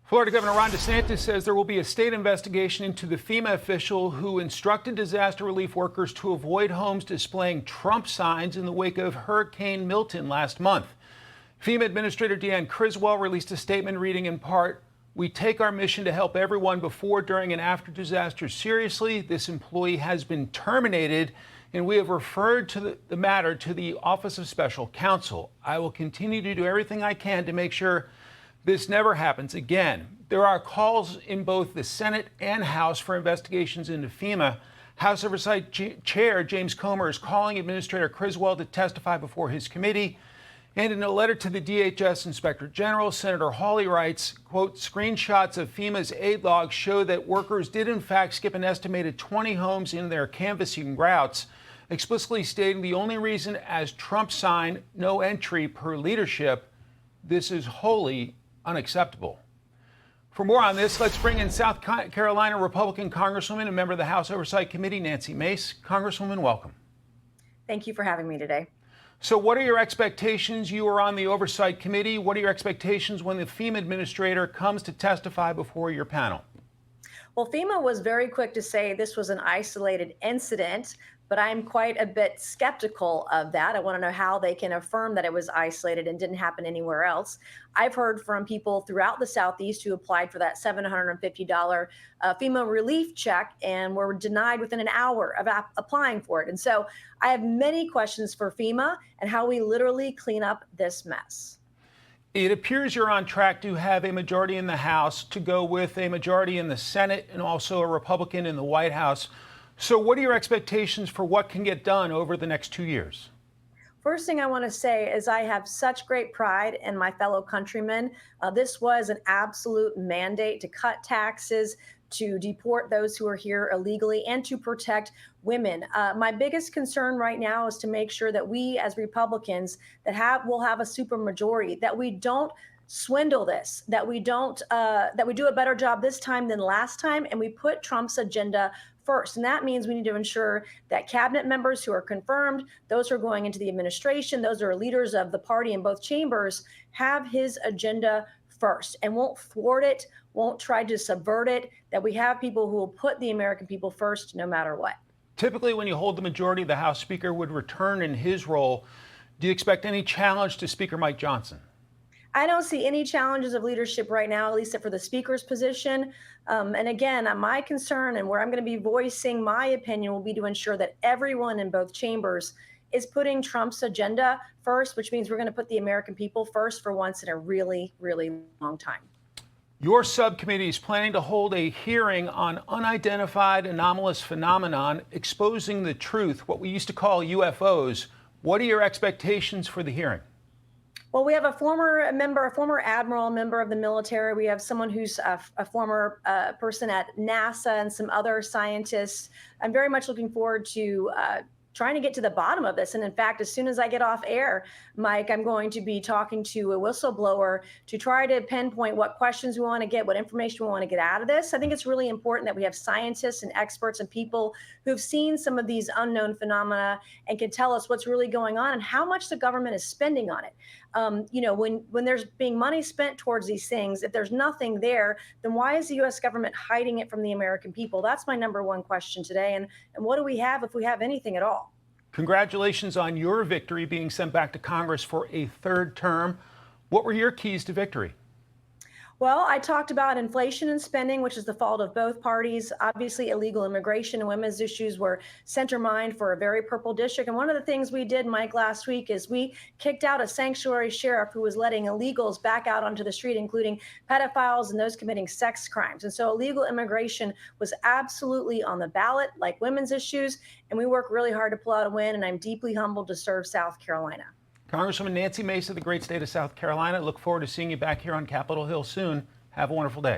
Florida Governor Ron DeSantis says there will be a state investigation into the FEMA official who instructed disaster relief workers to avoid homes displaying Trump signs in the wake of Hurricane Milton last month. FEMA Administrator Deanne Criswell released a statement reading in part, "We take our mission to help everyone before, during, and after disasters seriously. This employee has been terminated, and we have referred to the matter to the Office of Special Counsel. I will continue to do everything I can to make sure this never happens again." There are calls in both the Senate and House for investigations into FEMA. House Oversight Chair James Comer is calling Administrator Criswell to testify before his committee. And in a letter to the DHS Inspector General, Senator Hawley writes, quote, "Screenshots of FEMA's aid logs show that workers did in fact skip an estimated 20 homes in their canvassing routes, explicitly stating the only reason as Trump sign, no entry per leadership. This is wholly unacceptable." For more on this, let's bring in South Carolina Republican Congresswoman and member of the House Oversight Committee, Nancy Mace. Congresswoman, welcome. Thank you for having me today. So what are your expectations? You are on the Oversight Committee. What are your expectations when the FEMA administrator comes to testify before your panel? Well, FEMA was very quick to say this was an isolated incident, but I'm quite a bit skeptical of that. I want to know how they can affirm that it was isolated and didn't happen anywhere else. I've heard from people throughout the Southeast who applied for that $750 FEMA relief check and were denied within an hour of applying for it. And so I have many questions for FEMA and how we literally clean up this mess. It appears you're on track to have a majority in the House to go with a majority in the Senate and also a Republican in the White House. So what are your expectations for what can get done over the next 2 years? First thing I want to say is I have such great pride in my fellow countrymen. This was an absolute mandate to cut taxes, to deport those who are here illegally, and to protect women. My biggest concern right now is to make sure that we as Republicans will have a supermajority, that we don't swindle this, that we do a better job this time than last time, and we put Trump's agenda first. And that means we need to ensure that cabinet members who are confirmed, those who are going into the administration, those who are leaders of the party in both chambers, have his agenda first and won't thwart it, won't try to subvert it, that we have people who will put the American people first no matter what. Typically, when you hold the majority, the House Speaker would return in his role. Do you expect any challenge to Speaker Mike Johnson? I don't see any challenges of leadership right now, at least for the speaker's position. And again, my concern and where I'm going to be voicing my opinion will be to ensure that everyone in both chambers is putting Trump's agenda first, which means we're going to put the American people first for once in a really, really long time. Your subcommittee is planning to hold a hearing on unidentified anomalous phenomenon exposing the truth, what we used to call UFOs. What are your expectations for the hearing? Well, we have a former admiral, member of the military. We have someone who's a former person at NASA and some other scientists. I'm very much looking forward to trying to get to the bottom of this. And in fact, as soon as I get off air, Mike, I'm going to be talking to a whistleblower to try to pinpoint what questions we want to get, what information we want to get out of this. I think it's really important that we have scientists and experts and people who've seen some of these unknown phenomena and can tell us what's really going on and how much the government is spending on it. When there's being money spent towards these things, if there's nothing there, then why is the U.S. government hiding it from the American people? That's my number one question today. And what do we have if we have anything at all? Congratulations on your victory being sent back to Congress for a third term. What were your keys to victory? Well, I talked about inflation and spending, which is the fault of both parties. Obviously, illegal immigration and women's issues were center mind for a very purple district. And one of the things we did, Mike, last week is we kicked out a sanctuary sheriff who was letting illegals back out onto the street, including pedophiles and those committing sex crimes. And so illegal immigration was absolutely on the ballot, like women's issues. And we work really hard to pull out a win. And I'm deeply humbled to serve South Carolina. Congresswoman Nancy Mace of the great state of South Carolina. Look forward to seeing you back here on Capitol Hill soon. Have a wonderful day.